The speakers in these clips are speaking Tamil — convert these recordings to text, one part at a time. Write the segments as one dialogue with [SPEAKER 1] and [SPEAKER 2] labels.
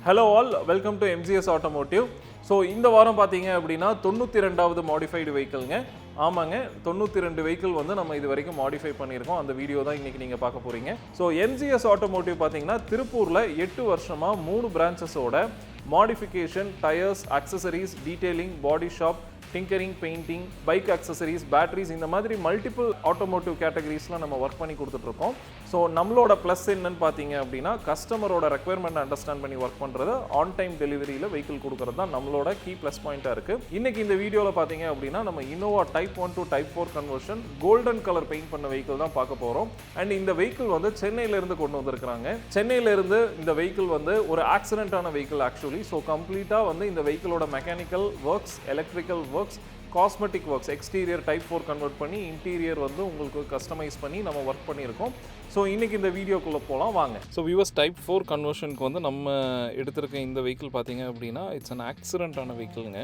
[SPEAKER 1] Hello all, welcome to MGS Automotive. So இந்த வாரம் பாத்தீங்க அப்படினா 92வது modified vehicleங்க. ஆமாங்க 92 vehicle வந்து நம்ம இது வரைக்கும் modify பண்ணியிருக்கோம். அந்த வீடியோ தான் இன்னைக்கு நீங்க பார்க்க போறீங்க. So MGS Automotive பாத்தீங்கன்னா திருப்பூர்ல 8 வருஷமா 3 branches ஓட modification, tyres, accessories, detailing, body shop, tinkering, painting, bike accessories, batteries இந்த மாதிரி மல்டிபிள் ஆட்டோமோட்டிவ் கேட்டகரிஸ்ல நம்ம ஒர்க் பண்ணி கொடுத்துட்டு இருக்கோம். ஸோ நம்மளோட ப்ளஸ் என்னன்னு பார்த்தீங்க அப்படின்னா கஸ்டமரோட ரெக்யர்மெண்ட் அண்டர்ஸ்டாண்ட் பண்ணி ஒர்க் பண்ணுறது ஆன் டைம் டெலிவரியில் வெஹிக்கிள் கொடுக்குறது தான் நம்மளோட கீ ப்ளஸ் பாயிண்ட்டாக இருக்குது. இன்னைக்கு இந்த வீடியோவில் பார்த்தீங்க அப்படின்னா நம்ம Innova type 1 to type 4 conversion golden colour paint பண்ண வெஹிக்கிள் தான் பார்க்க போகிறோம். அண்ட் இந்த வெஹிக்கிள் வந்து சென்னையிலேருந்து கொண்டு வந்திருக்கிறாங்க. சென்னையிலேருந்து இந்த வெஹிக்கிள் வந்து ஒரு ஆக்சிடென்டான வெஹிக்கிள் ஆக்சுவலி. ஸோ கம்ப்ளீட்டாக வந்து இந்த வெஹிக்கிளோட mechanical works, electrical works, cosmetic works, exterior type 4 convert பண்ணி இன்டீரியர் வந்து உங்களுக்கு கஸ்டமைஸ் பண்ணி நம்ம ஒர்க் பண்ணியிருக்கோம். ஸோ இன்றைக்கி இந்த வீடியோக்குள்ளே போகலாம் வாங்க. ஸோ வியூவர்ஸ் டைப் 4 கன்வர்ஷனுக்கு வந்து நம்ம எடுத்திருக்க இந்த வெஹிக்கிள் பார்த்தீங்க அப்படின்னா இட்ஸ் அன் ஆக்சிடென்ட்டான வெஹிக்கிளுங்க.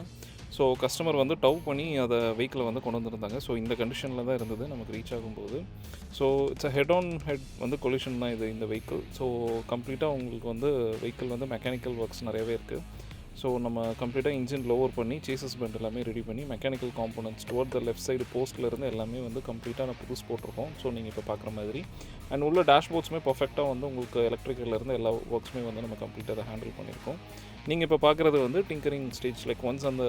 [SPEAKER 1] ஸோ கஸ்டமர் வந்து டவ் பண்ணி அதை வெஹிக்கிளை வந்து கொண்டு வந்திருந்தாங்க. ஸோ இந்த கண்டிஷனில் தான் இருந்தது நமக்கு ரீச் ஆகும்போது. So it's a head on head வந்து கொலிஷன் தான் இது இந்த வெஹிக்கிள். ஸோ கம்ப்ளீட்டாக உங்களுக்கு வந்து வெஹிக்கிள் வந்து மெக்கானிக்கல் ஒர்க்ஸ் நிறையவே இருக்குது. ஸோ நம்ம கம்ப்ளீட்டாக இன்ஜின் லோவர் பண்ணி சேசஸ் பெண்ட் எல்லாமே ரெடி பண்ணி mechanical components toward the left side போஸ்ட்லேருந்து எல்லாமே வந்து கம்ப்ளீட்டாக நான் புதுசு போட்டிருக்கோம். ஸோ நீங்கள் இப்போ பார்க்குற மாதிரி அண்ட் உள்ள டேஷ்போர்ட்ஸுமே பர்ஃபெக்டாக வந்து உங்களுக்கு எலக்ட்ரிக்கல்லேருந்து எல்லா ஒர்க்ஸுமே வந்து நம்ம கம்ப்ளீட்டாக அதை ஹேண்டில் பண்ணியிருக்கோம். நீங்கள் இப்போ பார்க்குறது வந்து டிங்கரிங் ஸ்டேஜ். லைக் ஒன்ஸ் அந்த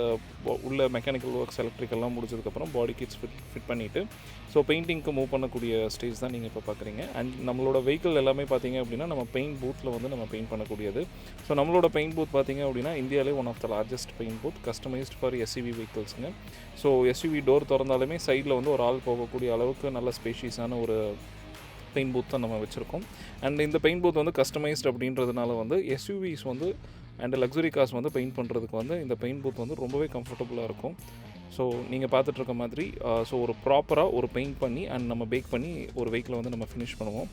[SPEAKER 1] உள்ள மெக்கானிக்கல் ஒர்க்ஸ் எலக்ட்ரிக்கல்லாம் முடிச்சதுக்கப்புறம் பாடி கிட்ஸ் ஃபிட் பண்ணிவிட்டு ஸோ பெயிண்டிங்க்கு மூவ் பண்ணக்கூடிய ஸ்டேஜ் தான் நீங்கள் இப்போ பார்க்குறீங்க. அண்ட் நம்மளோட வெஹிக்கிள் எல்லாமே பார்த்தீங்க அப்படின்னா நம்ம பெயிண்ட் பூத்தில் வந்து நம்ம பெயிண்ட் பண்ணக்கூடியது. ஸோ நம்மளோட பெயிண்ட் பூத் பார்த்தீங்க அப்படின்னா இந்தியாவிலே one of the largest paint booth, customised for SUV வெஹிக்கிள்ஸுங்க. ஸோ எஸ்யூவி டோர் திறந்தாலுமே சைடில் வந்து ஒரு ஆள் போகக்கூடிய அளவுக்கு நல்ல ஸ்பேஷியஸான ஒரு பெயிண்ட் பூத் தான் நம்ம வச்சுருக்கோம். அண்ட் இந்த பெயிண்ட் பூத் வந்து கஸ்டமைஸ்ட் அப்படின்றதுனால வந்து எஸ்யூவிஸ் வந்து அண்ட் லக்ஸுரி கார்ஸ் வந்து பெயிண்ட் பண்ணுறதுக்கு வந்து இந்த பெயிண்ட் பூத் வந்து ரொம்பவே கம்ஃபர்டபுளாக இருக்கும். ஸோ நீங்கள் பார்த்துட்ருக்க மாதிரி ஸோ ஒரு ப்ராப்பராக ஒரு பெயிண்ட் பண்ணி அண்ட் நம்ம பேக் பண்ணி ஒரு வெஹிக்கிளை வந்து நம்ம ஃபினிஷ் பண்ணுவோம்.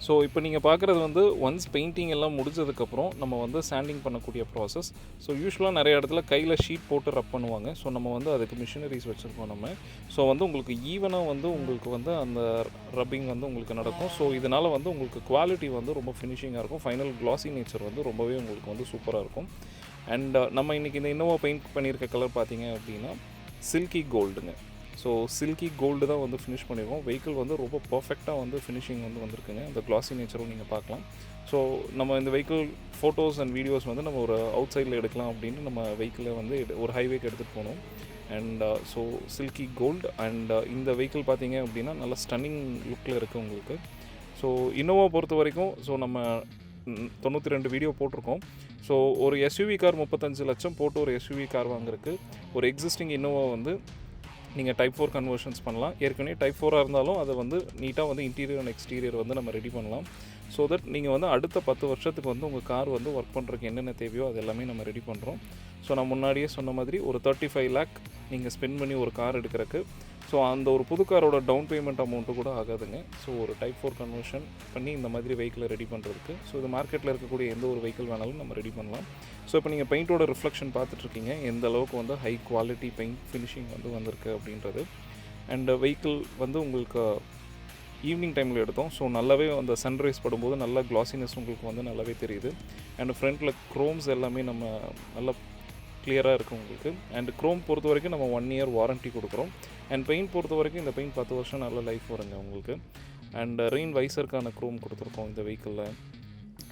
[SPEAKER 1] ஸோ இப்போ நீங்கள் பார்க்குறது வந்து ஒன்ஸ் பெயிண்டிங் எல்லாம் முடிஞ்சதுக்கப்புறம் நம்ம வந்து சாண்டிங் பண்ணக்கூடிய ப்ராசஸ். ஸோ யூஸ்வலாக நிறைய இடத்துல கையில் ஷீட் போட்டு ரப் பண்ணுவாங்க. ஸோ நம்ம வந்து அதுக்கு மிஷினரிஸ் வச்சுருக்கோம் நம்ம. ஸோ வந்து உங்களுக்கு ஈவனாக வந்து உங்களுக்கு வந்து அந்த ரப்பிங் வந்து உங்களுக்கு நடக்கும். ஸோ இதனால் வந்து உங்களுக்கு குவாலிட்டி வந்து ரொம்ப ஃபினிஷிங்காக இருக்கும். ஃபைனல் கிளாஸி நேச்சர் வந்து ரொம்பவே உங்களுக்கு வந்து சூப்பராக இருக்கும். அண்ட் நம்ம இன்றைக்கி இந்த இன்னோவா பெயிண்ட் பண்ணியிருக்க கலர் பார்த்தீங்க அப்படின்னா சில்கி கோல்டுங்க. ஸோ சில்கி கோல்டு தான் வந்து ஃபினிஷ் பண்ணியிருக்கோம். வெஹிக்கிள் வந்து ரொம்ப பர்ஃபெக்டாக வந்து ஃபினிஷிங் வந்து வந்திருக்குங்க. அந்த கிளாஸி நேச்சரும் நீங்கள் பார்க்கலாம். ஸோ நம்ம இந்த வெஹிக்கிள் ஃபோட்டோஸ் அண்ட் வீடியோஸ் வந்து நம்ம ஒரு அவுட் சைடில் எடுக்கலாம் அப்படின்னு நம்ம வெஹிக்கிளை வந்து ஒரு ஹைவேக்கு எடுத்துகிட்டு போனோம். And so silky gold and இந்த வெஹிக்கிள் பார்த்தீங்க அப்படின்னா நல்ல ஸ்டன்னிங் லுக்கில் இருக்குது உங்களுக்கு. ஸோ இன்னோவா பொறுத்த வரைக்கும் ஸோ நம்ம 92 வீடியோ போட்டிருக்கோம். ஸோ ஒரு எஸ்யூவி கார் 35 லட்சம் போட்டு ஒரு எஸ்யூவி கார் வாங்குறதுக்கு ஒரு எக்ஸிஸ்டிங் இன்னோவா வந்து நீங்கள் டைப் 4 கன்வர்ஷன்ஸ் பண்ணலாம். ஏற்கனவே டைப் 4 இருந்தாலும் அதை வந்து நீட்டாக வந்து இன்டீரியர் அண்ட் எக்ஸ்டீரியர் வந்து நம்ம ரெடி பண்ணலாம். ஸோ தட் நீங்கள் வந்து அடுத்த 10 வருஷத்துக்கு வந்து உங்கள் கார் வந்து ஒர்க் பண்ணுறதுக்கு என்னென்ன தேவையோ அது எல்லாமே நம்ம ரெடி பண்ணுறோம். ஸோ நான் முன்னாடியே சொன்ன மாதிரி ஒரு 35 lakh நீங்கள் ஸ்பெண்ட் பண்ணி ஒரு கார் எடுக்கிறதுக்கு ஸோ அந்த ஒரு புது காரோட டவுன் பேமெண்ட் அமௌண்ட்டு கூட ஆகாதுங்க. ஸோ ஒரு டைப் 4 கன்வர்ஷன் பண்ணி இந்த மாதிரி வெஹிக்கிளை ரெடி பண்ணுறதுக்கு ஸோ இது மார்க்கெட்டில் இருக்கக்கூடிய எந்த ஒரு வெஹிக்கிள் வேணாலும் நம்ம ரெடி பண்ணலாம். ஸோ இப்போ நீங்கள் பெயிண்டோட ரிஃப்ளெக்ஷன் பார்த்துட்ருக்கீங்க எந்த அளவுக்கு வந்து ஹை குவாலிட்டி பெயிண்ட் ஃபினிஷிங் வந்து வந்திருக்கு அப்படின்றது. அண்ட் வெஹிக்கிள் வந்து உங்களுக்கு ஈவினிங் டைமில் எடுத்தோம். ஸோ நல்லாவே அந்த சன்ரைஸ் படும்போது நல்ல கிளாஸினஸ் உங்களுக்கு வந்து நல்லாவே தெரியுது. அண்ட் ஃப்ரண்ட்டில் க்ரோம்ஸ் எல்லாமே நம்ம நல்லா கிளியராக இருக்குது உங்களுக்கு. அண்ட் க்ரோம் பொறுத்த வரைக்கும் நம்ம 1 year வாரண்ட்டி கொடுக்குறோம். அண்ட் பெயிண்ட் பொறுத்த வரைக்கும் இந்த பெயிண்ட் 10 வருஷம் நல்ல லைஃப் வருங்க உங்களுக்கு. அண்ட் ரெயின் வைசருக்கான க்ரோம் கொடுத்துருக்கோம் இந்த வெஹிக்கிளில்.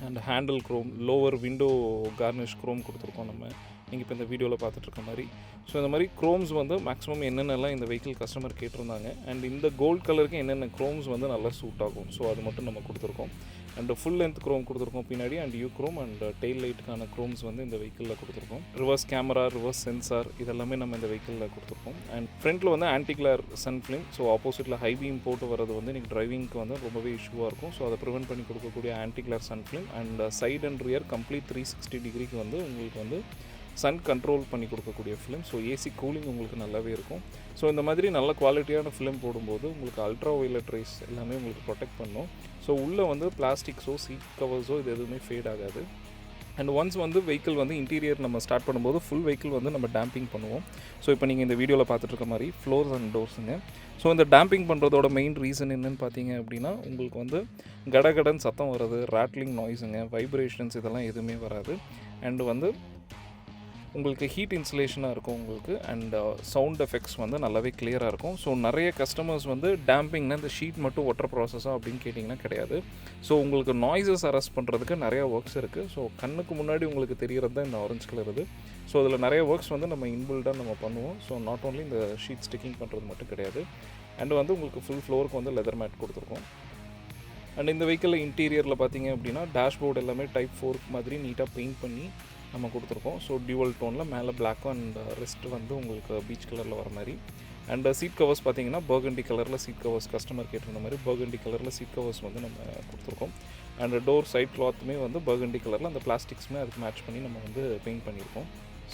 [SPEAKER 1] And handle chrome, lower window garnish chrome கொடுத்துருக்கோம் நம்ம. நீங்கள் இப்போ இந்த வீடியோவில் பார்த்துட்ருக்க மாதிரி. ஸோ இந்த மாதிரி க்ரோம்ஸ் வந்து மேக்ஸிமம் என்னென்னலாம் இந்த வெஹிக்கிள் கஸ்டமர் கேட்டிருந்தாங்க. அண்ட் இந்த கோல்ட் கலருக்கு என்னென்ன க்ரோம்ஸ் வந்து நல்லா சூட் ஆகும். ஸோ அது மட்டும் நம்ம கொடுத்துருக்கோம். அண்ட் ஃபுல் லென்த் க்ரோம் கொடுத்துருக்கோம் பின்னாடி. And U chrome and tail லைட்டுக்கான க்ரோம்ஸ் வந்து இந்த வெஹிக்கிளில் கொடுத்துருக்கோம். ரிவர்ஸ் கேமரா, ரிவர்ஸ் சென்சார் இதெல்லாமே நம்ம இந்த வெஹிக்கிளில் கொடுத்துருக்கோம். அண்ட் ஃப்ரண்ட்டில் வந்து anti glare sun film. So ஆப்போசிட்டில் ஹை பீம் போட்டு வரது வந்து இன்றைக்கி டிரைவிங்க்கு வந்து ரொம்பவே இஷ்யூவாக இருக்கும். ஸோ அதை ப்ரிவென்ட் பண்ணி கொடுக்கக்கூடிய anti glare sun film. And side and rear complete 360 டிகிரிக்கு வந்து உங்களுக்கு வந்து சன் கண்ட்ரோல் பண்ணி கொடுக்கக்கூடிய ஃபிலிம். ஸோ ஏசி கூலிங் உங்களுக்கு நல்லாவே இருக்கும். ஸோ இந்த மாதிரி நல்ல குவாலிட்டியான ஃபிலிம் போடும்போது உங்களுக்கு அல்ட்ரா வயலட் ரேஸ் எல்லாமே உங்களுக்கு ப்ரொடெக்ட் பண்ணும். ஸோ உள்ளே வந்து பிளாஸ்டிக்ஸோ சீட் கவர்ஸோ இது எதுவுமே ஃபேட் ஆகாது. அண்ட் ஒன்ஸ் வந்து வெஹிக்கிள் வந்து இன்டீரியர் நம்ம ஸ்டார்ட் பண்ணும்போது ஃபுல் வெஹிக்கிள் வந்து நம்ம டேம்பிங் பண்ணுவோம். ஸோ இப்போ நீங்கள் இந்த வீடியோவில் பார்த்துட்டு இருக்க மாதிரி ஃப்ளோர்ஸ் அண்ட் டோர்ஸுங்க. ஸோ இந்த டேம்பிங் பண்ணுறதோட மெயின் ரீசன் என்னென்னு பார்த்தீங்க அப்படின்னா, உங்களுக்கு வந்து கடகடன் சத்தம் வர்றது, ராட்லிங் நாய்ஸுங்க, வைப்ரேஷன்ஸ் இதெல்லாம் எதுவுமே வராது. அண்டு வந்து உங்களுக்கு ஹீட் இன்சுலேஷனாக இருக்கும் உங்களுக்கு. அண்ட் சவுண்ட் எஃபெக்ட்ஸ் வந்து நல்லாவே கிளியராக இருக்கும். ஸோ நிறைய கஸ்டமர்ஸ் வந்து டேம்பிங்னா இந்த ஷீட் மட்டும் ஒட்டுற ப்ராசஸாக அப்படின்னு கேட்டிங்கன்னா கிடையாது. ஸோ உங்களுக்கு நாய்ஸஸ் அரெஸ்ட் பண்ணுறதுக்கு நிறையா ஒர்க்ஸ் இருக்குது. ஸோ கண்ணுக்கு முன்னாடி உங்களுக்கு தெரிகிறது தான் இந்த ஆரஞ்சு கலர் இது. ஸோ அதில் நிறைய ஒர்க்ஸ் வந்து நம்ம இன்பில்டாக நம்ம பண்ணுவோம். ஸோ நாட் ஓன்லி இந்த ஷீட் ஸ்டிக்கிங் பண்ணுறது மட்டும் கிடையாது. அண்ட் வந்து உங்களுக்கு ஃபுல் ஃப்ளோருக்கு வந்து லெதர் மேட் கொடுத்துருக்கோம். அண்ட் இந்த வெஹிக்கிளில் இன்டீரியரில் பார்த்தீங்க அப்படின்னா டேஷ்போர்டு எல்லாமே டைப் 4 மாதிரி நீட்டாக பெயிண்ட் பண்ணி நம்ம கொடுத்துருக்கோம். ஸோ டியூவல் டோனில் மேலே பிளாக்கும் அண்ட் ரெஸ்ட் வந்து உங்களுக்கு பீச் கலரில் வர மாதிரி. அண்ட் சீட் கவர்ஸ் பார்த்தீங்கன்னா பர்கண்டி கலரில் சீட் கவர்ஸ் கஸ்டமர் கேட்டிருந்த மாதிரி பர்கண்டி கலரில் சீட் கவர்ஸ் வந்து நம்ம கொடுத்துருக்கோம். அண்ட் டோர் சைட் கிளாத்துமே வந்து பர்கண்டி கலரில் அந்த பிளாஸ்டிக்ஸுமே அதுக்கு மேட்ச் பண்ணி நம்ம வந்து பெயிண்ட் பண்ணியிருக்கோம்.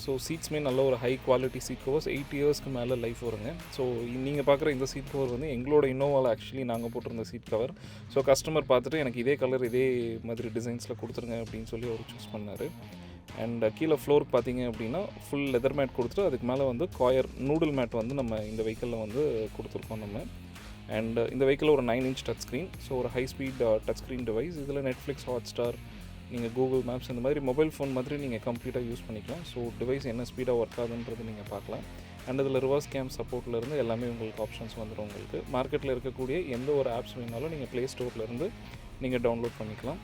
[SPEAKER 1] ஸோ சீட்ஸுமே நல்ல ஒரு ஹை குவாலிட்டி சீட் கவர்ஸ் 8 இயர்ஸ்க்கு மேலே லைஃப் வருங்க. ஸோ நீங்கள் பார்க்குற இந்த சீட் கவர் வந்து எங்களோட இன்னோவாவில் ஆக்சுவலி நாங்கள் போட்டிருந்த சீட் கவர். ஸோ கஸ்டமர் பார்த்துட்டு எனக்கு இதே கலர் இதே மாதிரி டிசைன்ஸில் கொடுத்துருங்க அப்படின்னு சொல்லி அவர் சூஸ் பண்ணார். அண்ட் கீழே ஃப்ளோருக்கு பார்த்தீங்க அப்படின்னா ஃபுல் லெதர் மேட் கொடுத்துட்டு அதுக்கு மேலே வந்து காயர் நூடுல் மேட் வந்து நம்ம இந்த வெஹிக்கிளில் வந்து கொடுத்துருக்கோம் நம்ம. அண்ட் இந்த வெஹிக்கிளில் ஒரு 9 inch டச் ஸ்க்ரீன். ஸோ ஒரு high speed touch screen device. இதில் நெட்ஃப்ளிக்ஸ், ஹாட்ஸ்டார், நீங்கள் கூகுள் மேப்ஸ் இந்த மாதிரி மொபைல் ஃபோன் மாதிரி நீங்கள் கம்ப்ளீட்டாக யூஸ் பண்ணிக்கலாம். ஸோ டிவைஸ் என்ன ஸ்பீடாக ஒர்க் ஆகுதுன்றது நீங்கள் பார்க்கலாம். அண்ட் இதில் ரிவர்ஸ் கேம் சப்போர்ட்லேருந்து எல்லாமே உங்களுக்கு ஆப்ஷன்ஸ் வந்துடும். உங்களுக்கு மார்க்கெட்டில் இருக்கக்கூடிய எந்த ஒரு ஆப்ஸ் வேணாலும் நீங்கள் ப்ளே ஸ்டோர்லேருந்து நீங்கள் டவுன்லோட் பண்ணிக்கலாம்.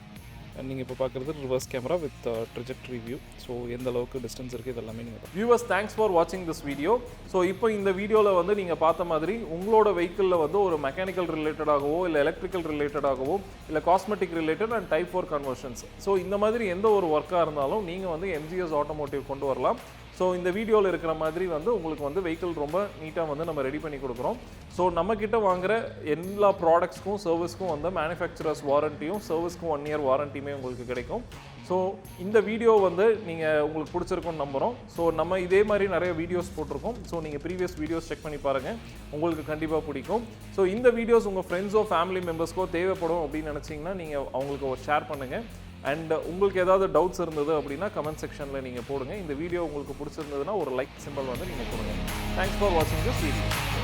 [SPEAKER 1] நீங்கள் இப்போ பார்க்குறது reverse camera with trajectory view. So எந்த அளவுக்கு டிஸ்டன்ஸ் இருக்குது இதெல்லாமே நீங்கள் வியூவர்ஸ் தேங்க்ஸ் ஃபார் வாட்சிங் திஸ் வீடியோ. ஸோ இப்போ இந்த வீடியோவில் வந்து நீங்கள் பார்த்த மாதிரி உங்களோட வெஹிக்கிளில் வந்து ஒரு மெக்கானிக்கல் ரிலேட்டடாகவோ இல்லை எலக்ட்ரிக்கல் ரிலேட்டடாகவோ இல்லை cosmetic related and type 4 conversions, so இந்த மாதிரி எந்த ஒரு ஒர்க்காக இருந்தாலும் நீங்கள் வந்து MGS ஆட்டோமோட்டிவ் கொண்டு வரலாம். ஸோ இந்த வீடியோவில் இருக்கிற மாதிரி வந்து உங்களுக்கு வந்து வெஹிக்கிள் ரொம்ப நீட்டாக வந்து நம்ம ரெடி பண்ணி கொடுக்குறோம். ஸோ நம்மக்கிட்ட வாங்குகிற எல்லா ப்ராடக்ட்ஸ்க்கும் சர்வீஸ்க்கும் வந்து மேனுஃபேக்சரர்ஸ் வாரண்டியும் சர்வீஸ்க்கும் 1 year வாரண்டியுமே உங்களுக்கு கிடைக்கும். ஸோ இந்த வீடியோ வந்து நீங்கள் உங்களுக்கு பிடிச்சிருக்கும்னு நம்புகிறோம். ஸோ நம்ம இதே மாதிரி நிறைய வீடியோஸ் போட்டிருக்கோம். ஸோ நீங்கள் ப்ரீவியஸ் வீடியோஸ் செக் பண்ணி பாருங்கள், உங்களுக்கு கண்டிப்பாக பிடிக்கும். ஸோ இந்த வீடியோஸ் உங்கள் ஃப்ரெண்ட்ஸோ ஃபேமிலி மெம்பர்ஸ்க்கோ தேவைப்படும் அப்படின்னு நினச்சிங்கன்னா நீங்கள் அவங்களுக்கு ஷேர் பண்ணுங்கள். அண்ட் உங்களுக்கு ஏதாவது டவுட்ஸ் இருந்தது அப்படின்னா கமெண்ட் செக்ஷனில் நீங்கள் போடுங்க. இந்த வீடியோ உங்களுக்கு பிடிச்சிருந்ததுன்னா ஒரு லைக் சிம்பிள் வந்து நீங்கள் கொடுங்க. தேங்க்ஸ் ஃபார் வாட்சிங் திஸ் வீடியோ.